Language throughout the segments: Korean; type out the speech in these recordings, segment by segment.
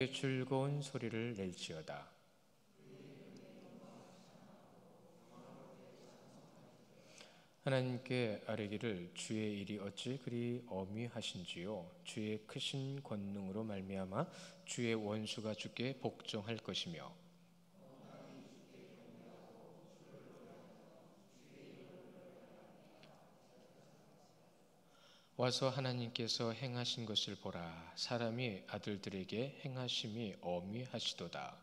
즐거운 소리를 낼지어다. 하나님께 아뢰기를 주의 일이 어찌 그리 어미하신지요. 주의 크신 권능으로 말미암아 주의 원수가 주께 복종할 것이며 와서 하나님께서 행하신 것을 보라. 사람이 아들들에게 행하심이 어미하시도다.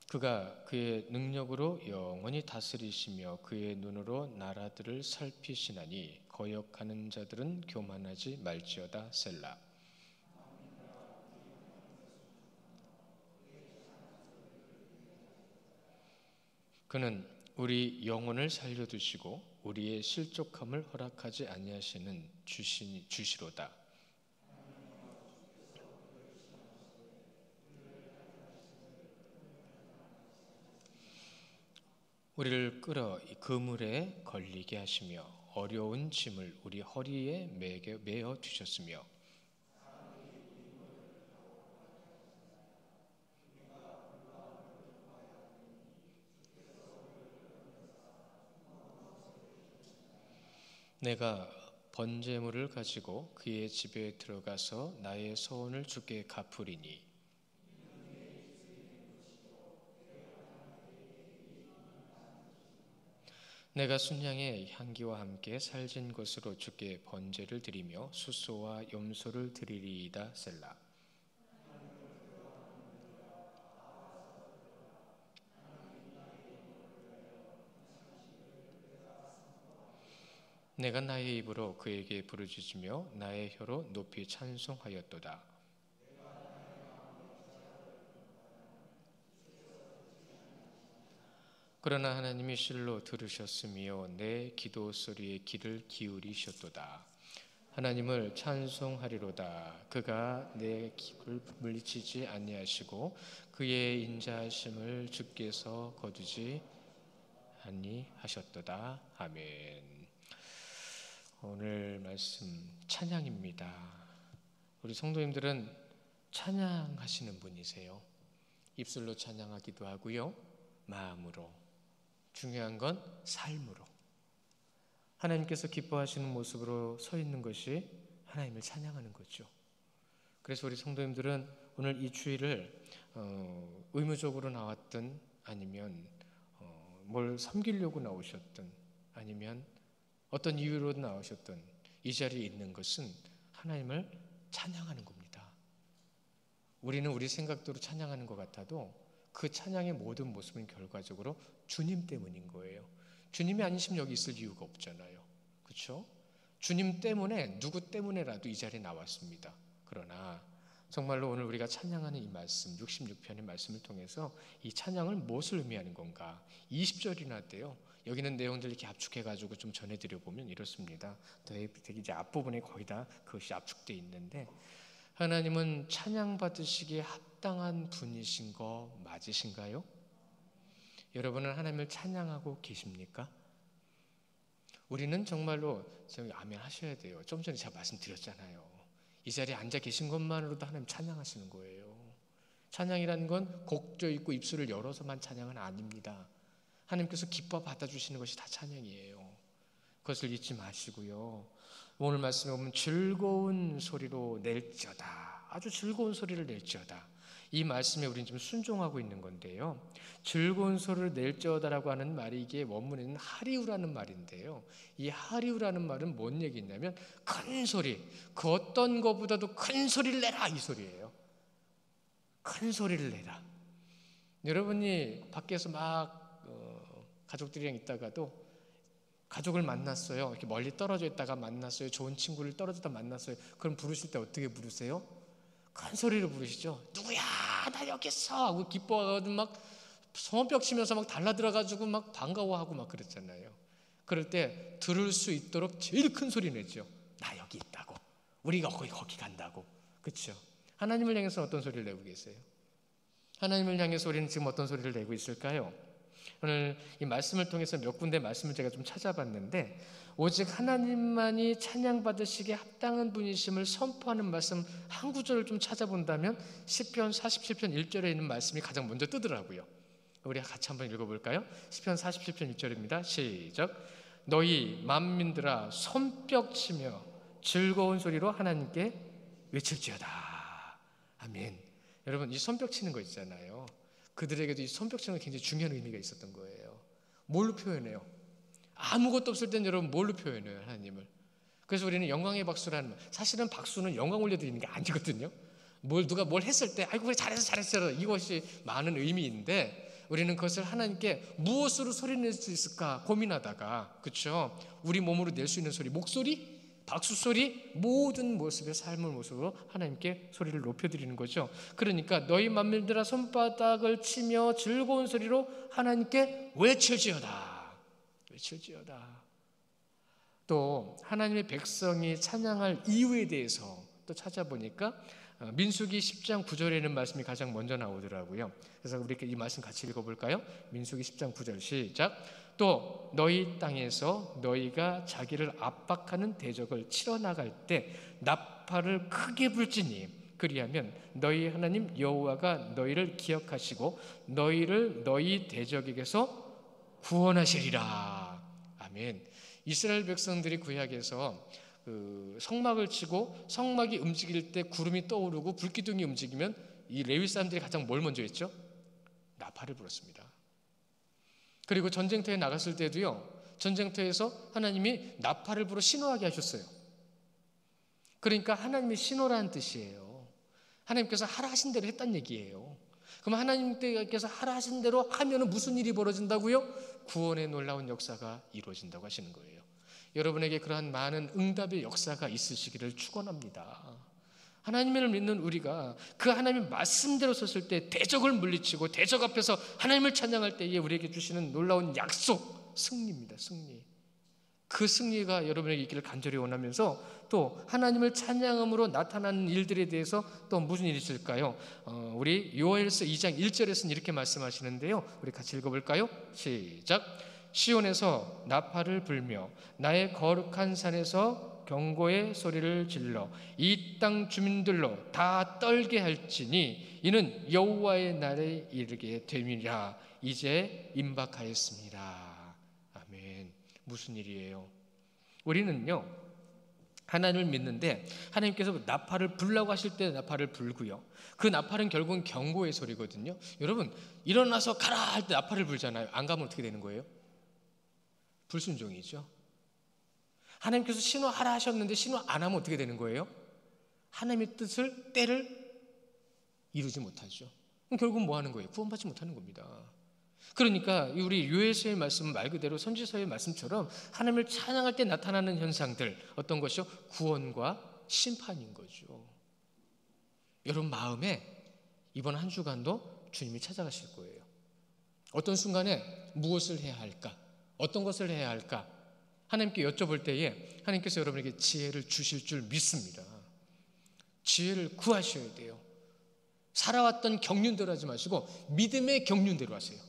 그가 그의 능력으로 영원히 다스리시며 그의 눈으로 나라들을 살피시나니 거역하는 자들은 교만하지 말지어다. 셀라. 그는 우리 영혼을 살려두시고 우리의 실족함을 허락하지 아니하시는 주시로다. 우리를 끌어 그물에 걸리게 하시며 어려운 짐을 우리 허리에 매어 두셨으며 내가 번제물을 가지고 그의 집에 들어가서 나의 소원을 주께 갚으리니 내가 순양의 향기와 함께 살진 것으로 주께 번제를 드리며 수소와 염소를 드리리이다. 셀라. 내가 나의 입으로 그에게 부르짖으며 나의 혀로 높이 찬송하였도다. 그러나 하나님이 실로 들으셨으며 내 기도 소리에 귀를 기울이셨도다. 하나님을 찬송하리로다. 그가 내 기를 물리치지 아니하시고 그의 인자하심을 주께서 거두지 아니하셨도다. 아멘. 오늘 말씀 찬양입니다. 우리 성도님들은 찬양하시는 분이세요. 입술로 찬양하기도 하고요, 마음으로, 중요한 건 삶으로 하나님께서 기뻐하시는 모습으로 서 있는 것이 하나님을 찬양하는 거죠. 그래서 우리 성도님들은 오늘 이 주일을 의무적으로 나왔든 아니면 뭘 섬기려고 나오셨든 아니면 어떤 이유로 나오셨든 이 자리에 있는 것은 하나님을 찬양하는 겁니다. 우리는 우리 생각대로 찬양하는 것 같아도 그 찬양의 모든 모습은 결과적으로 주님 때문인 거예요. 주님이 아니시면 여기 있을 이유가 없잖아요. 그렇죠? 주님 때문에 누구 때문에라도 이 자리에 나왔습니다. 그러나 정말로 오늘 우리가 찬양하는 이 말씀 66편의 말씀을 통해서 이 찬양을 무엇을 의미하는 건가 20절이나 돼요. 여기는 내용들 이렇게 압축해가지고 좀 전해드려 보면 이렇습니다. 되게 이제 앞부분에 거의 다 그것이 압축되어 있는데 하나님은 찬양받으시기에 합당한 분이신 거 맞으신가요? 여러분은 하나님을 찬양하고 계십니까? 우리는 정말로 아멘 하셔야 돼요. 좀 전에 제가 말씀드렸잖아요. 이 자리에 앉아 계신 것만으로도 하나님 찬양하시는 거예요. 찬양이라는 건 곡조 있고 입술을 열어서만 찬양은 아닙니다. 하나님께서 기뻐 받아주시는 것이 다 찬양이에요. 그것을 잊지 마시고요. 오늘 말씀에 보면 즐거운 소리로 낼지어다. 아주 즐거운 소리를 낼지어다. 이 말씀에 우리는 지금 순종하고 있는 건데요. 즐거운 소리를 낼지어다라고 하는 말이 이게 원문에는 하리우라는 말인데요. 이 하리우라는 말은 뭔 얘기냐면 큰 소리, 그 어떤 것보다도 큰 소리를 내라 이 소리예요. 큰 소리를 내라. 여러분이 밖에서 막 가족들이랑 있다가도 가족을 만났어요. 이렇게 멀리 떨어져 있다가 만났어요. 좋은 친구를 떨어졌다 만났어요. 그럼 부르실 때 어떻게 부르세요? 큰 소리로 부르시죠. 누구야? 나 여기 있어! 하고 기뻐하고 막 손뼉 치면서 막 달라들어가지고 막 반가워하고 막 그랬잖아요. 그럴 때 들을 수 있도록 제일 큰 소리 내죠. 나 여기 있다고. 우리가 거기 간다고. 그렇죠? 하나님을 향해서 어떤 소리를 내고 계세요? 하나님을 향해서 우리는 지금 어떤 소리를 내고 있을까요? 오늘 이 말씀을 통해서 몇 군데 말씀을 제가 좀 찾아봤는데, 오직 하나님만이 찬양받으시기에 합당한 분이심을 선포하는 말씀 한 구절을 좀 찾아본다면 시편 47편 1절에 있는 말씀이 가장 먼저 뜨더라고요. 우리 같이 한번 읽어볼까요? 시편 47편 1절입니다. 시작. 너희 만민들아 손뼉 치며 즐거운 소리로 하나님께 외칠지어다. 아멘. 여러분, 이 손뼉 치는 거 있잖아요. 그들에게도 이 손뼉 치는 게 굉장히 중요한 의미가 있었던 거예요. 뭘로 표현해요? 아무것도 없을 땐 여러분 뭘로 표현해요? 하나님을. 그래서 우리는 영광의 박수라는, 사실은 박수는 영광 올려드리는 게 아니거든요. 누가 뭘 했을 때 아이고 잘했어 이것이 많은 의미인데, 우리는 그것을 하나님께 무엇으로 소리낼 수 있을까 고민하다가, 그렇죠? 우리 몸으로 낼 수 있는 소리, 목소리, 박수 소리, 모든 모습의 삶의 모습으로 하나님께 소리를 높여드리는 거죠. 그러니까 너희 만민들아 손바닥을 치며 즐거운 소리로 하나님께 외칠지어다. 외칠지어다. 또 하나님의 백성이 찬양할 이유에 대해서 또 찾아보니까 민수기 10장 9절에 있는 말씀이 가장 먼저 나오더라고요. 그래서 우리 이 말씀 같이 읽어볼까요? 민수기 10장 9절 시작. 또 너희 땅에서 너희가 자기를 압박하는 대적을 치러 나갈 때 나팔을 크게 불지니 그리하면 너희 하나님 여호와가 너희를 기억하시고 너희를 너희 대적에게서 구원하시리라. 아멘. 이스라엘 백성들이 구약에서 성막을 치고 성막이 움직일 때 구름이 떠오르고 불기둥이 움직이면 이 레위 사람들이 가장 뭘 먼저 했죠? 나팔을 불었습니다. 그리고 전쟁터에 나갔을 때도요, 전쟁터에서 하나님이 나팔을 불어 신호하게 하셨어요. 그러니까 하나님의 신호라는 뜻이에요. 하나님께서 하라 하신 대로 했단 얘기예요. 그럼 하나님께서 하라 하신 대로 하면 무슨 일이 벌어진다고요? 구원의 놀라운 역사가 이루어진다고 하시는 거예요. 여러분에게 그러한 많은 응답의 역사가 있으시기를 축원합니다. 하나님을 믿는 우리가 그 하나님의 말씀대로 섰을 때 대적을 물리치고 대적 앞에서 하나님을 찬양할 때에 우리에게 주시는 놀라운 약속, 승리입니다. 승리. 그 승리가 여러분에게 있기를 간절히 원하면서 또 하나님을 찬양함으로 나타나는 일들에 대해서 또 무슨 일이 있을까요? 우리 요엘서 2장 1절에서는 이렇게 말씀하시는데요. 우리 같이 읽어볼까요? 시작. 시온에서 나팔을 불며 나의 거룩한 산에서 경고의 소리를 질러 이 땅 주민들로 다 떨게 할지니 이는 여호와의 날에 이르게 됨이라. 이제 임박하였습니다. 아멘. 무슨 일이에요? 우리는요, 하나님을 믿는데 하나님께서 나팔을 불라고 하실 때 나팔을 불고요, 그 나팔은 결국은 경고의 소리거든요. 여러분, 일어나서 가라 할 때 나팔을 불잖아요. 안 가면 어떻게 되는 거예요? 불순종이죠. 하나님께서 신호하라 하셨는데 신호 안 하면 어떻게 되는 거예요? 하나님의 뜻을, 때를 이루지 못하죠. 그럼 결국은 뭐 하는 거예요? 구원받지 못하는 겁니다. 그러니까 우리 요엘서의 말씀은 말 그대로 선지서의 말씀처럼 하나님을 찬양할 때 나타나는 현상들, 어떤 것이요? 구원과 심판인 거죠. 여러분 마음에 이번 한 주간도 주님이 찾아가실 거예요. 어떤 순간에 무엇을 해야 할까? 어떤 것을 해야 할까? 하나님께 여쭤볼 때에 하나님께서 여러분에게 지혜를 주실 줄 믿습니다. 지혜를 구하셔야 돼요. 살아왔던 경륜대로 하지 마시고 믿음의 경륜대로 하세요.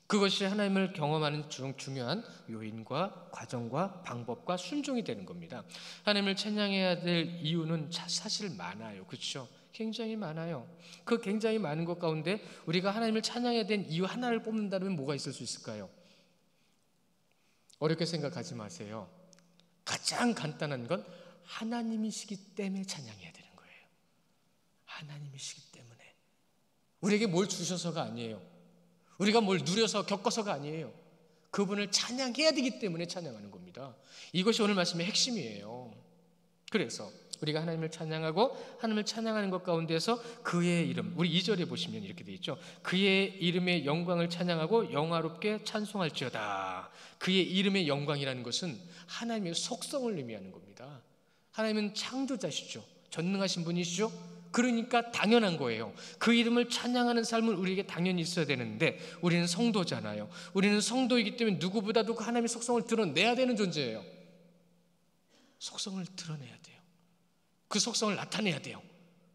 그것이 하나님을 경험하는 중요한 요인과 과정과 방법과 순종이 되는 겁니다. 하나님을 찬양해야 될 이유는 사실 많아요. 그렇죠? 굉장히 많아요. 그 굉장히 많은 것 가운데 우리가 하나님을 찬양해야 된 이유 하나를 뽑는다면 뭐가 있을 수 있을까요? 어렵게 생각하지 마세요. 가장 간단한 건 하나님이시기 때문에 찬양해야 되는 거예요. 하나님이시기 때문에. 우리에게 뭘 주셔서가 아니에요. 우리가 뭘 누려서 겪어서가 아니에요. 그분을 찬양해야 되기 때문에 찬양하는 겁니다. 이것이 오늘 말씀의 핵심이에요. 그래서 우리가 하나님을 찬양하고 하나님을 찬양하는 것 가운데서 그의 이름, 우리 2절에 보시면 이렇게 되어 있죠. 그의 이름의 영광을 찬양하고 영화롭게 찬송할지어다. 그의 이름의 영광이라는 것은 하나님의 속성을 의미하는 겁니다. 하나님은 창조자시죠. 전능하신 분이시죠. 그러니까 당연한 거예요. 그 이름을 찬양하는 삶은 우리에게 당연히 있어야 되는데 우리는 성도잖아요. 우리는 성도이기 때문에 누구보다도 그 하나님의 속성을 드러내야 되는 존재예요. 속성을 드러내야 돼요. 그 속성을 나타내야 돼요.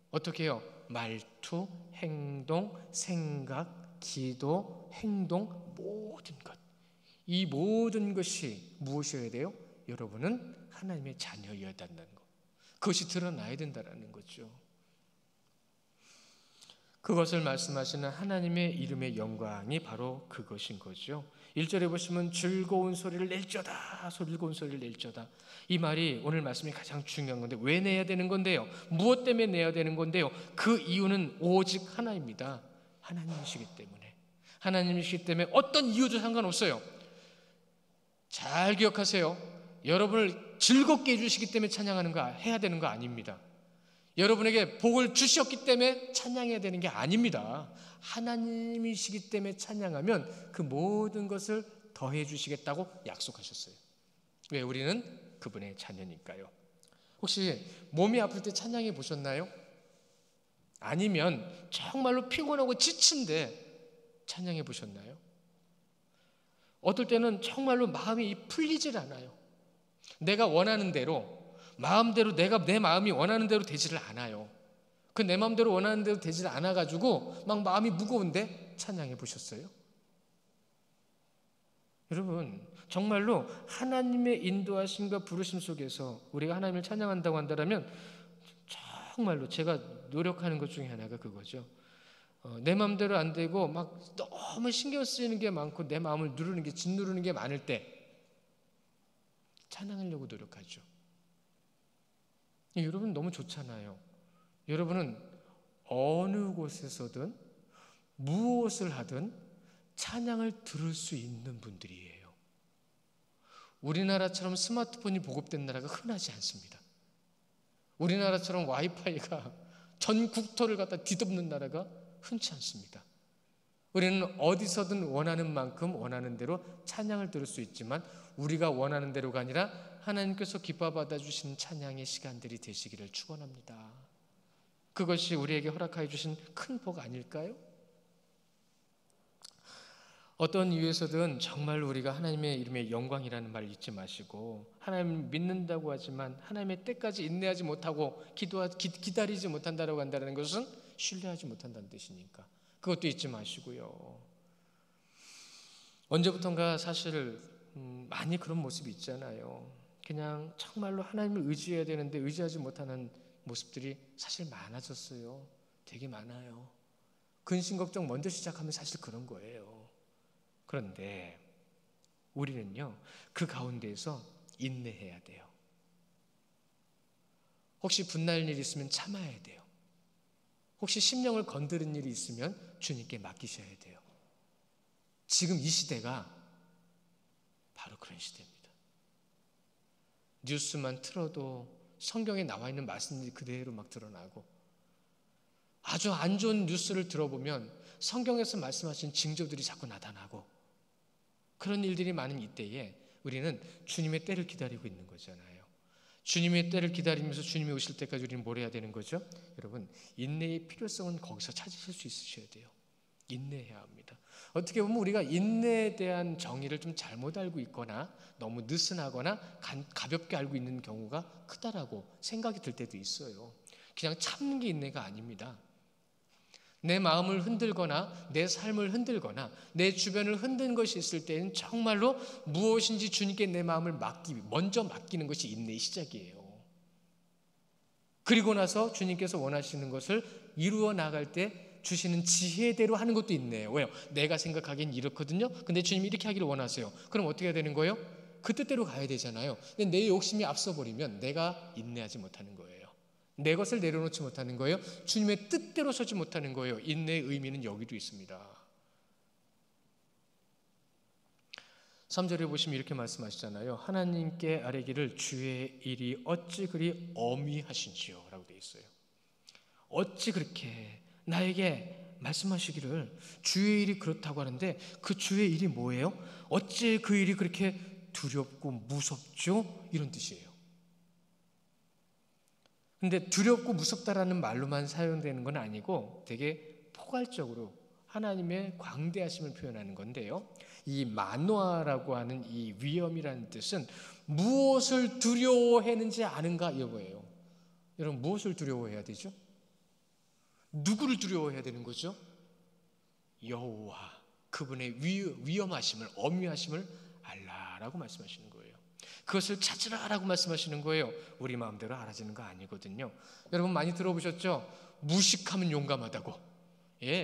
어떻게 해요? 말투, 행동, 생각, 기도, 행동, 모든 것, 이 모든 것이 무엇이어야 돼요? 여러분은 하나님의 자녀여야 된다는 것, 그것이 드러나야 된다는 거죠. 그것을 말씀하시는 하나님의 이름의 영광이 바로 그것인 거죠. 1절에 보시면 즐거운 소리를 낼저다, 즐거운 소리를 낼저다. 이 말이 오늘 말씀이 가장 중요한 건데, 왜 내야 되는 건데요? 무엇 때문에 내야 되는 건데요? 그 이유는 오직 하나입니다. 하나님이시기 때문에. 하나님이시기 때문에 어떤 이유도 상관없어요. 잘 기억하세요. 여러분을 즐겁게 해주시기 때문에 찬양하는 거, 해야 되는 거 아닙니다. 여러분에게 복을 주셨기 때문에 찬양해야 되는 게 아닙니다. 하나님이시기 때문에 찬양하면 그 모든 것을 더해 주시겠다고 약속하셨어요. 왜? 우리는 그분의 자녀니까요. 혹시 몸이 아플 때 찬양해 보셨나요? 아니면 정말로 피곤하고 지친데 찬양해 보셨나요? 어떨 때는 정말로 마음이 풀리질 않아요. 내가 원하는 대로, 마음대로, 내 마음이 원하는 대로 되지를 않아요. 그 내 마음대로 원하는 대로 되지를 않아가지고 막 마음이 무거운데 찬양해 보셨어요? 여러분, 정말로 하나님의 인도하심과 부르심 속에서 우리가 하나님을 찬양한다고 한다면, 정말로 제가 노력하는 것 중에 하나가 그거죠. 내 마음대로 안 되고 막 너무 신경 쓰이는 게 많고 내 마음을 누르는 게, 짓누르는 게 많을 때 찬양하려고 노력하죠. 여러분 너무 좋잖아요. 여러분은 어느 곳에서든 무엇을 하든 찬양을 들을 수 있는 분들이에요. 우리나라처럼 스마트폰이 보급된 나라가 흔하지 않습니다. 우리나라처럼 와이파이가 전 국토를 갖다 뒤덮는 나라가 흔치 않습니다. 우리는 어디서든 원하는 만큼 원하는 대로 찬양을 들을 수 있지만, 우리가 원하는 대로가 아니라 하나님께서 기뻐 받아주시는 찬양의 시간들이 되시기를 축원합니다. 그것이 우리에게 허락하여 주신 큰 복 아닐까요? 어떤 이유에서든 정말 우리가 하나님의 이름의 영광이라는 말을 잊지 마시고, 하나님 믿는다고 하지만 하나님의 때까지 인내하지 못하고 기다리지 못한다고 한다는 것은 신뢰하지 못한다는 뜻이니까 그것도 잊지 마시고요. 언제부턴가 사실 많이 그런 모습이 있잖아요. 그냥 정말로 하나님을 의지해야 되는데 의지하지 못하는 모습들이 사실 많아졌어요. 되게 많아요. 근심 걱정 먼저 시작하면 사실 그런 거예요. 그런데 우리는요, 그 가운데에서 인내해야 돼요. 혹시 분날 일이 있으면 참아야 돼요. 혹시 심령을 건드린 일이 있으면 주님께 맡기셔야 돼요. 지금 이 시대가 바로 그런 시대입니다. 뉴스만 틀어도 성경에 나와 있는 말씀들이 그대로 막 드러나고, 아주 안 좋은 뉴스를 들어보면 성경에서 말씀하신 징조들이 자꾸 나타나고, 그런 일들이 많은 이때에 우리는 주님의 때를 기다리고 있는 거잖아요. 주님의 때를 기다리면서 주님이 오실 때까지 우리는 뭘 해야 되는 거죠? 여러분, 인내의 필요성은 거기서 찾으실 수 있으셔야 돼요. 인내해야 합니다. 어떻게 보면 우리가 인내에 대한 정의를 좀 잘못 알고 있거나 너무 느슨하거나 가볍게 알고 있는 경우가 크다라고 생각이 들 때도 있어요. 그냥 참는 게 인내가 아닙니다. 내 마음을 흔들거나 내 삶을 흔들거나 내 주변을 흔든 것이 있을 때는 정말로 무엇인지 주님께 내 마음을 먼저 맡기는 것이 인내의 시작이에요. 그리고 나서 주님께서 원하시는 것을 이루어 나갈 때 주시는 지혜대로 하는 것도 있네요. 왜요? 내가 생각하기엔 이렇거든요. 근데 주님이 이렇게 하기를 원하세요. 그럼 어떻게 해야 되는 거예요? 그 뜻대로 가야 되잖아요. 근데 내 욕심이 앞서버리면 내가 인내하지 못하는 거예요. 내 것을 내려놓지 못하는 거예요. 주님의 뜻대로 서지 못하는 거예요. 인내의 의미는 여기도 있습니다. 3절에 보시면 이렇게 말씀하시잖아요. 하나님께 아뢰기를 주의 일이 어찌 그리 엄히하신지요 라고 되어 있어요. 어찌 그렇게 나에게 말씀하시기를, 주의 일이 그렇다고 하는데 그 주의 일이 뭐예요? 어찌 그 일이 그렇게 두렵고 무섭죠? 이런 뜻이에요. 근데 두렵고 무섭다라는 말로만 사용되는 건 아니고 되게 포괄적으로 하나님의 광대하심을 표현하는 건데요. 이 만화라고 하는 이 위엄이라는 뜻은 무엇을 두려워했는지 아는가 이거예요. 여러분, 무엇을 두려워해야 되죠? 누구를 두려워해야 되는 거죠? 여호와, 그분의 위험하심을, 엄위하심을 알라라고 말씀하시는 거예요. 그것을 찾으라라고 말씀하시는 거예요. 우리 마음대로 알아지는 거 아니거든요. 여러분 많이 들어보셨죠? 무식하면 용감하다고.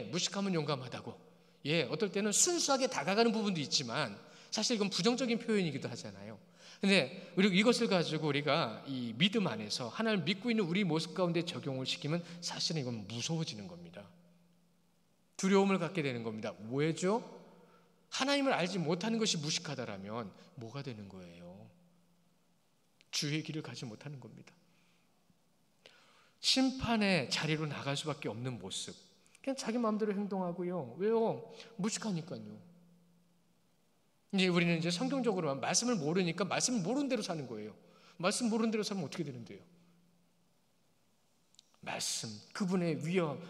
무식하면 용감하다고. 어떨 때는 순수하게 다가가는 부분도 있지만 사실 이건 부정적인 표현이기도 하잖아요. 근데 이것을 가지고 우리가 이 믿음 안에서 하나님을 믿고 있는 우리 모습 가운데 적용을 시키면 사실은 이건 무서워지는 겁니다. 두려움을 갖게 되는 겁니다. 왜죠? 하나님을 알지 못하는 것이 무식하다라면 뭐가 되는 거예요? 주의 길을 가지 못하는 겁니다. 심판의 자리로 나갈 수밖에 없는 모습. 그냥 자기 마음대로 행동하고요. 왜요? 무식하니까요. 이제 우리는 이제 성경적으로 말씀을 모르니까 말씀을 모르는 대로 사는 거예요. 말씀 모르는 대로 살면 어떻게 되는데요? 말씀, 그분의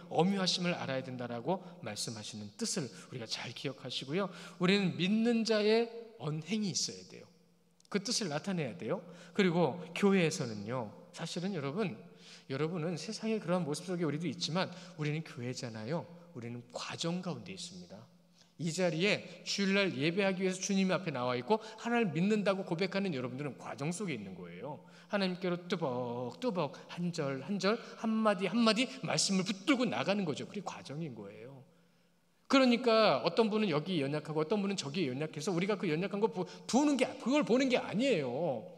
엄유하심을 알아야 된다라고 말씀하시는 뜻을 우리가 잘 기억하시고요. 우리는 믿는 자의 언행이 있어야 돼요. 그 뜻을 나타내야 돼요. 그리고 교회에서는요, 사실은 여러분은 세상에 그러한 모습 속에 우리도 있지만 우리는 교회잖아요. 우리는 과정 가운데 있습니다. 이 자리에 주일날 예배하기 위해서 주님 앞에 나와 있고 하나님을 믿는다고 고백하는 여러분들은 과정 속에 있는 거예요. 하나님께로 뚜벅뚜벅 한 절 한 절 한마디 한마디 말씀을 붙들고 나가는 거죠. 그게 과정인 거예요. 그러니까 어떤 분은 여기 연약하고 어떤 분은 저기에 연약해서 우리가 그 연약한 거 그걸 보는 게 아니에요.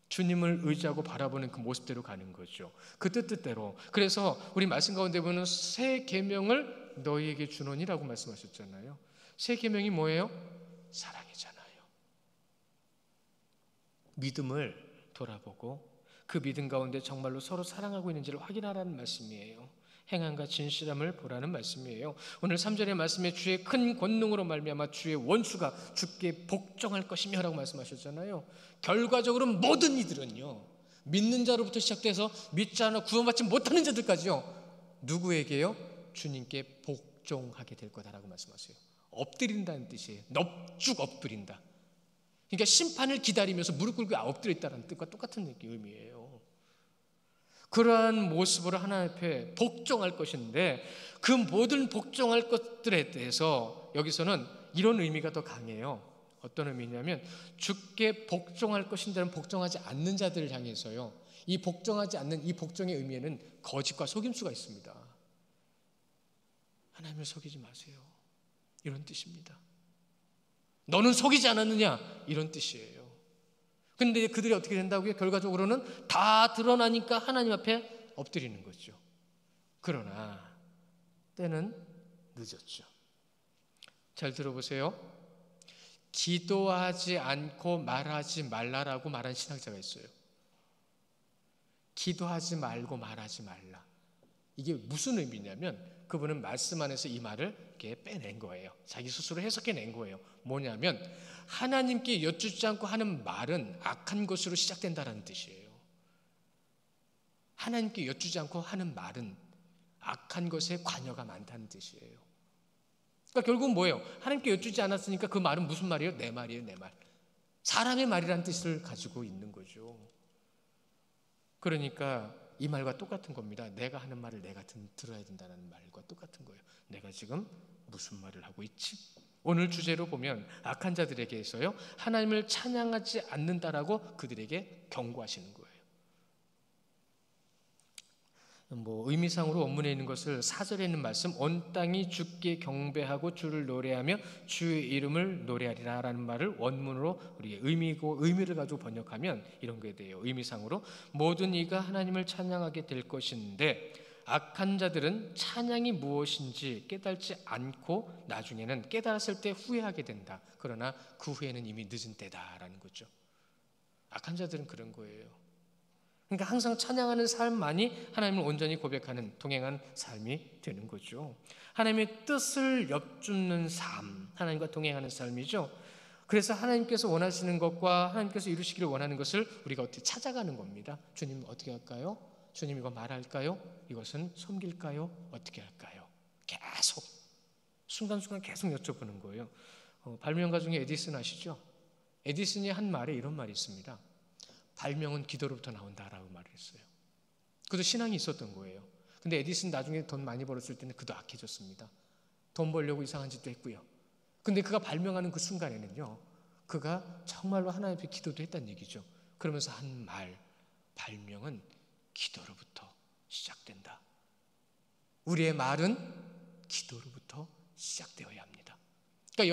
주님을 의지하고 바라보는 그 모습대로 가는 거죠. 그 뜻대로. 그래서 우리 말씀 가운데 보면 새 계명을 너희에게 주노니라고 말씀하셨잖아요. 새 계명이 뭐예요? 사랑이잖아요. 믿음을 돌아보고 그 믿음 가운데 정말로 서로 사랑하고 있는지를 확인하라는 말씀이에요. 행함과 진실함을 보라는 말씀이에요. 오늘 3절의 말씀에 주의 큰 권능으로 말미암아 주의 원수가 주께 복종할 것이며 라고 말씀하셨잖아요. 결과적으로 모든 이들은요, 믿는 자로부터 시작돼서 믿지 않아 구원받지 못하는 자들까지요, 누구에게요? 주님께 복종하게 될 거다라고 말씀하세요. 엎드린다는 뜻이에요. 넙죽 엎드린다. 그러니까 심판을 기다리면서 무릎 꿇고 엎드려 있다는 뜻과 똑같은 의미예요. 그러한 모습으로 하나님 앞에 복종할 것인데 그 모든 복종할 것들에 대해서 여기서는 이런 의미가 더 강해요. 어떤 의미냐면 주께 복종할 것인데는 복종하지 않는 자들을 향해서요, 이 복종하지 않는 이 복종의 의미에는 거짓과 속임수가 있습니다. 하나님을 속이지 마세요, 이런 뜻입니다. 너는 속이지 않았느냐, 이런 뜻이에요. 근데 그들이 어떻게 된다고요? 결과적으로는 다 드러나니까 하나님 앞에 엎드리는 거죠. 그러나 때는 늦었죠. 잘 들어보세요. 기도하지 않고 말하지 말라라고 말한 신학자가 있어요. 기도하지 말고 말하지 말라. 이게 무슨 의미냐면 그분은 말씀 안에서 이 말을 이렇게 빼낸 거예요. 자기 스스로 해석해낸 거예요. 뭐냐면 하나님께 여쭙지 않고 하는 말은 악한 것으로 시작된다는 뜻이에요. 하나님께 여쭈지 않고 하는 말은 악한 것에 관여가 많다는 뜻이에요. 그러니까 결국은 뭐예요? 하나님께 여쭈지 않았으니까 그 말은 무슨 말이에요? 내 말이에요, 내 말. 사람의 말이라는 뜻을 가지고 있는 거죠. 그러니까 이 말과 똑같은 겁니다. 내가 하는 말을 내가 들어야 된다는 말과 똑같은 거예요. 내가 지금 무슨 말을 하고 있지? 오늘 주제로 보면 악한 자들에게서요, 하나님을 찬양하지 않는다라고 그들에게 경고하시는 거예요. 의미상으로 원문에 있는 것을 4절에 있는 말씀, 온 땅이 주께 경배하고 주를 노래하며 주의 이름을 노래하리라 라는 말을 원문으로 우리 의미를 가지고 번역하면 이런 게 돼요. 의미상으로 모든 이가 하나님을 찬양하게 될 것인데 악한 자들은 찬양이 무엇인지 깨달지 않고 나중에는 깨달았을 때 후회하게 된다. 그러나 그 후회는 이미 늦은 때다라는 거죠. 악한 자들은 그런 거예요. 그러니까 항상 찬양하는 삶만이 하나님을 온전히 고백하는 동행한 삶이 되는 거죠. 하나님의 뜻을 엿줍는 삶, 하나님과 동행하는 삶이죠. 그래서 하나님께서 원하시는 것과 하나님께서 이루시기를 원하는 것을 우리가 어떻게 찾아가는 겁니다. 주님 어떻게 할까요? 주님 이거 말할까요? 이것은 섬길까요? 어떻게 할까요? 계속 순간순간 계속 여쭤보는 거예요. 발명가 중에 에디슨 아시죠? 에디슨이 한 말에 이런 말이 있습니다. 발명은 기도로부터 나온다라고 말을 했어요. 그도 신앙이 있었던 거예요. 근데 에디슨 나중에 돈 많이 벌었을 때는 그도 악해졌습니다. 돈 벌려고 이상한 짓도 했고요. 근데 그가 발명하는 그 순간에는요, 그가 정말로 하나님 앞에 기도도 했다는 얘기죠. 그러면서 한 말, 발명은 기도로부터 시작된다. 우리의 말은 기도로부터 시작되어야 합니다. 그러니까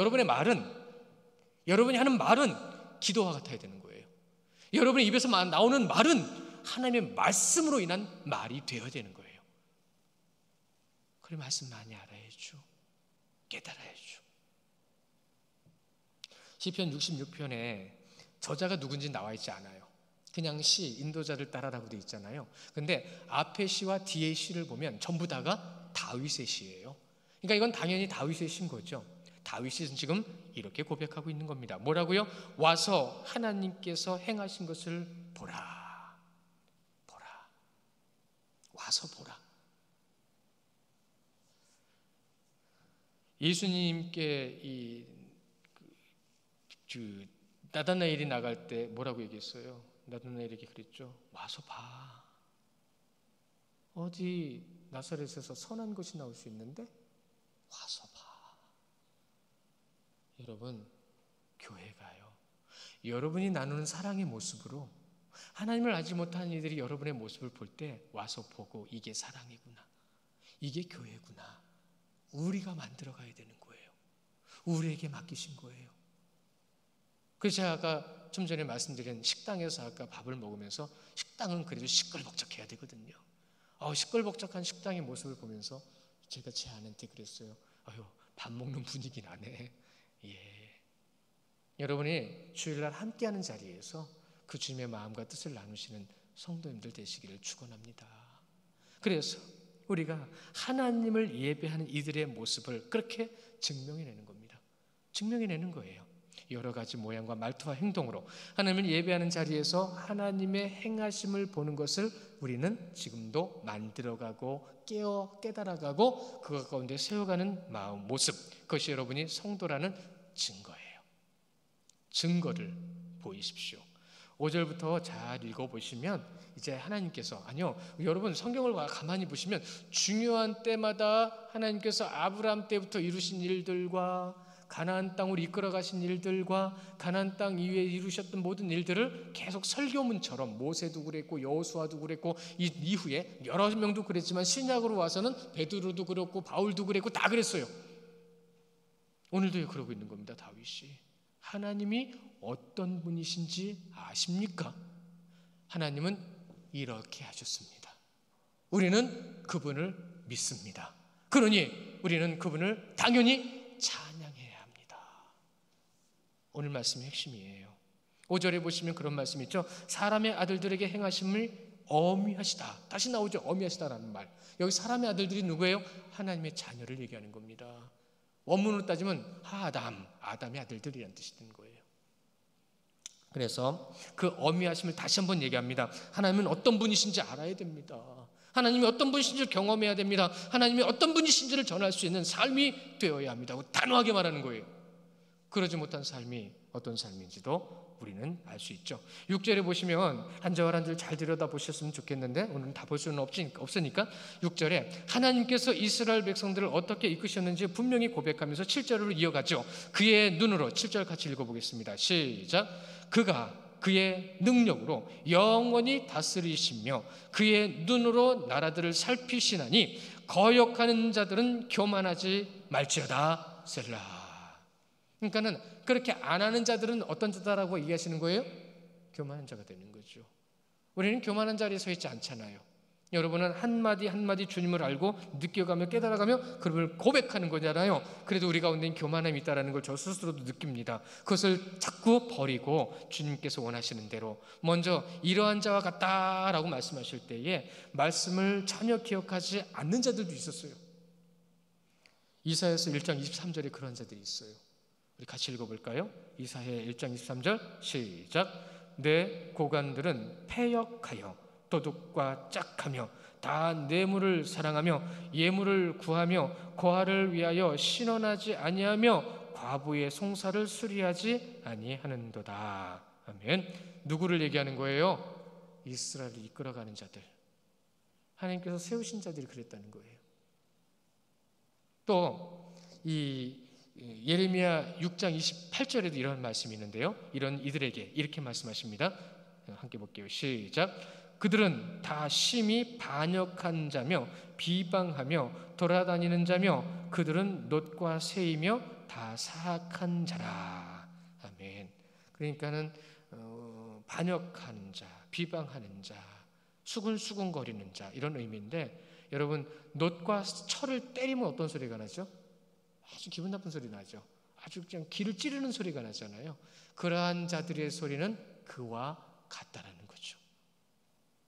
여러분이 하는 말은 기도와 같아야 되는 거예요. 여러분의 입에서 나오는 말은 하나님의 말씀으로 인한 말이 되어야 되는 거예요. 그 말씀 많이 알아야죠. 깨달아야죠. 시편 66편에 저자가 누군지 나와 있지 않아요. 그냥 시, 인도자를 따라라고 되어 있잖아요. 근데 앞에 시와 뒤에 시를 보면 전부 다가 다윗의 시예요. 그러니까 이건 당연히 다윗의 시인 거죠. 다윗이 지금 이렇게 고백하고 있는 겁니다. 뭐라고요? 와서 하나님께서 행하신 것을 보라. 보라. 와서 보라. 예수님께 나다나엘이 나갈 때 뭐라고 얘기했어요? 나다나엘에게 그랬죠. 와서 봐. 어디 나사렛에서 선한 것이 나올 수 있는데 와서 봐. 여러분, 교회 가요. 여러분이 나누는 사랑의 모습으로 하나님을 알지 못하는 이들이 여러분의 모습을 볼 때 와서 보고 이게 사랑이구나. 이게 교회구나. 우리가 만들어 가야 되는 거예요. 우리에게 맡기신 거예요. 그래서 제가 아까 좀 전에 말씀드린 식당에서 아까 밥을 먹으면서 식당은 그래도 시끌벅적해야 되거든요. 시끌벅적한 식당의 모습을 보면서 제가 제 아내한테 그랬어요. 밥 먹는 분위기 나네. 예. 여러분이 주일날 함께하는 자리에서 그 주님의 마음과 뜻을 나누시는 성도님들 되시기를 축원합니다. 그래서 우리가 하나님을 예배하는 이들의 모습을 그렇게 증명해내는 겁니다. 증명해내는 거예요. 여러 가지 모양과 말투와 행동으로 하나님을 예배하는 자리에서 하나님의 행하심을 보는 것을 우리는 지금도 만들어가고 깨달아가고 그것 가운데 세워가는 마음, 모습, 그것이 여러분이 성도라는 증거예요. 증거를 보이십시오. 5절부터 잘 읽어보시면 이제 하나님께서, 여러분 성경을 가만히 보시면 중요한 때마다 하나님께서 아브라함 때부터 이루신 일들과 가나안 땅으로 이끌어 가신 일들과 가나안 땅 이후에 이루셨던 모든 일들을 계속 설교문처럼 모세도 그랬고 여호수아도 그랬고 이후에 여러 명도 그랬지만 신약으로 와서는 베드로도 그랬고 바울도 그랬고 다 그랬어요. 오늘도 그러고 있는 겁니다. 다윗이 하나님이 어떤 분이신지 아십니까? 하나님은 이렇게 하셨습니다. 우리는 그분을 믿습니다. 그러니 우리는 그분을 당연히 찬양해야 합니다. 오늘 말씀의 핵심이에요. 5절에 보시면 그런 말씀이 있죠. 사람의 아들들에게 행하심을 어미하시다. 다시 나오죠. 어미하시다라는 말. 여기 사람의 아들들이 누구예요? 하나님의 자녀를 얘기하는 겁니다. 원문으로 따지면 아담의 아들들이라는 뜻이 되는 거예요. 그래서 그 어미하심을 다시 한번 얘기합니다. 하나님은 어떤 분이신지 알아야 됩니다. 하나님이 어떤 분이신지를 경험해야 됩니다. 하나님이 어떤 분이신지를 전할 수 있는 삶이 되어야 합니다. 단호하게 말하는 거예요. 그러지 못한 삶이 어떤 삶인지도 우리는 알 수 있죠. 6절에 보시면 한 절 한 절 잘 들여다보셨으면 좋겠는데 오늘은 다 볼 수는 없으니까 6절에 하나님께서 이스라엘 백성들을 어떻게 이끄셨는지 분명히 고백하면서 7절로 이어가죠. 그의 눈으로 7절 같이 읽어보겠습니다. 시작. 그가 그의 능력으로 영원히 다스리시며 그의 눈으로 나라들을 살피시나니 거역하는 자들은 교만하지 말지어다. 셀라. 그러니까는 그렇게 안 하는 자들은 어떤 자다라고 얘기하시는 거예요? 교만한 자가 되는 거죠. 우리는 교만한 자리에 서 있지 않잖아요. 여러분은 한마디 한마디 주님을 알고 느껴가며 깨달아가며 그를 고백하는 거잖아요. 그래도 우리 가운데 교만함이 있다는 걸 저 스스로도 느낍니다. 그것을 자꾸 버리고 주님께서 원하시는 대로 먼저 이러한 자와 같다라고 말씀하실 때에 말씀을 전혀 기억하지 않는 자들도 있었어요. 이사야서 1장 23절에 그런 자들이 있어요. 우리 같이 읽어볼까요? 이사야 1장 23절 시작. 내 고관들은 패역하여 도둑과 짝하며 다 뇌물을 사랑하며 예물을 구하며 고아를 위하여 신원하지 아니하며 과부의 송사를 수리하지 아니하는도다. 아멘. 누구를 얘기하는 거예요? 이스라엘을 이끌어가는 자들. 하나님께서 세우신 자들이 그랬다는 거예요. 또 이 예레미야 6장 28절에도 이런 말씀이 있는데요. 이런 이들에게 이렇게 말씀하십니다. 함께 볼게요. 시작. 그들은 다 심히 반역한 자며 비방하며 돌아다니는 자며 그들은 놋과 새이며 다 사악한 자라. 아멘. 그러니까는 반역하는 자, 비방하는 자, 수근수근거리는 자, 이런 의미인데, 여러분 놋과 철을 때리면 어떤 소리가 나죠? 아주 기분 나쁜 소리 나죠. 아주 그냥 귀를 찌르는 소리가 나잖아요. 그러한 자들의 소리는 그와 같다라는 거죠.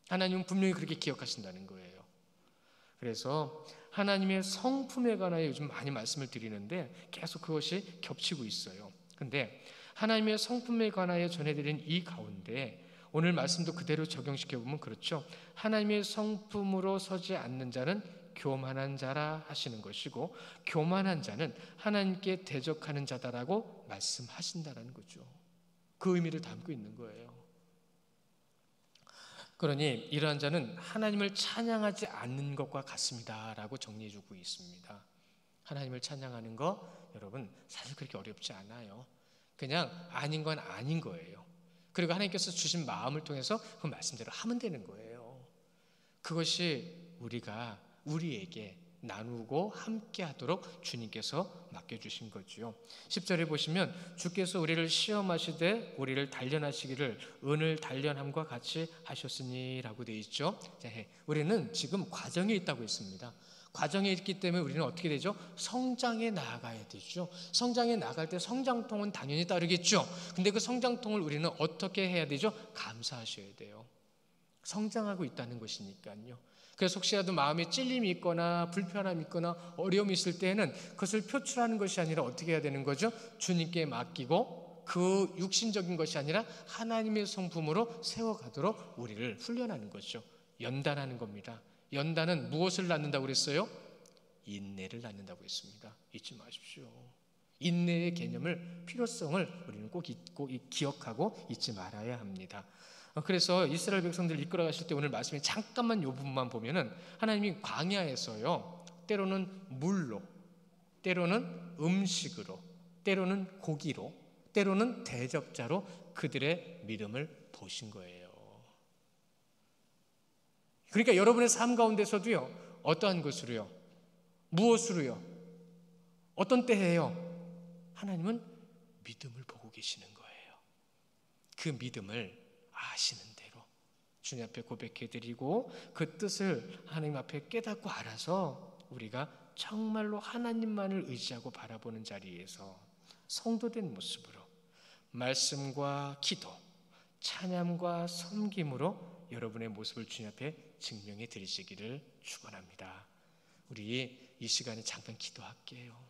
하나님은 분명히 그렇게 기억하신다는 거예요. 그래서 하나님의 성품에 관하여 요즘 많이 말씀을 드리는데 계속 그것이 겹치고 있어요. 근데 하나님의 성품에 관하여 전해드린 이 가운데 오늘 말씀도 그대로 적용시켜보면 그렇죠. 하나님의 성품으로 서지 않는 자는 교만한 자라 하시는 것이고, 교만한 자는 하나님께 대적하는 자다라고 말씀하신다라는 거죠. 그 의미를 담고 있는 거예요. 그러니 이러한 자는 하나님을 찬양하지 않는 것과 같습니다라고 정리해주고 있습니다. 하나님을 찬양하는 거 여러분 사실 그렇게 어렵지 않아요. 그냥 아닌 건 아닌 거예요. 그리고 하나님께서 주신 마음을 통해서 그 말씀대로 하면 되는 거예요. 그것이 우리에게 나누고 함께 하도록 주님께서 맡겨주신 거지요. 10절에 보시면 주께서 우리를 시험하시되 우리를 단련하시기를 은을 단련함과 같이 하셨으니 라고 되어 있죠. 우리는 지금 과정에 있다고 했습니다. 과정에 있기 때문에 우리는 어떻게 되죠? 성장해 나아가야 되죠. 성장해 나갈 때 성장통은 당연히 따르겠죠. 근데 그 성장통을 우리는 어떻게 해야 되죠? 감사하셔야 돼요. 성장하고 있다는 것이니까요. 그래서 혹시라도 마음에 찔림이 있거나 불편함이 있거나 어려움이 있을 때에는 그것을 표출하는 것이 아니라 어떻게 해야 되는 거죠? 주님께 맡기고 그 육신적인 것이 아니라 하나님의 성품으로 세워가도록 우리를 훈련하는 거죠. 연단하는 겁니다. 연단은 무엇을 낳는다고 그랬어요? 인내를 낳는다고 했습니다. 잊지 마십시오. 인내의 개념을, 필요성을 우리는 꼭 잊고 기억하고 잊지 말아야 합니다. 그래서 이스라엘 백성들을 이끌어 가실 때 오늘 말씀에 잠깐만 이 부분만 보면은 하나님이 광야에서요, 때로는 물로, 때로는 음식으로, 때로는 고기로, 때로는 대적자로 그들의 믿음을 보신 거예요. 그러니까 여러분의 삶 가운데서도요, 어떠한 것으로요, 무엇으로요, 어떤 때에요, 하나님은 믿음을 보고 계시는 거예요. 그 믿음을 아시는 대로 주님 앞에 고백해드리고 그 뜻을 하나님 앞에 깨닫고 알아서 우리가 정말로 하나님만을 의지하고 바라보는 자리에서 성도된 모습으로 말씀과 기도, 찬양과 섬김으로 여러분의 모습을 주님 앞에 증명해 드리시기를 축원합니다. 우리 이 시간에 잠깐 기도할게요.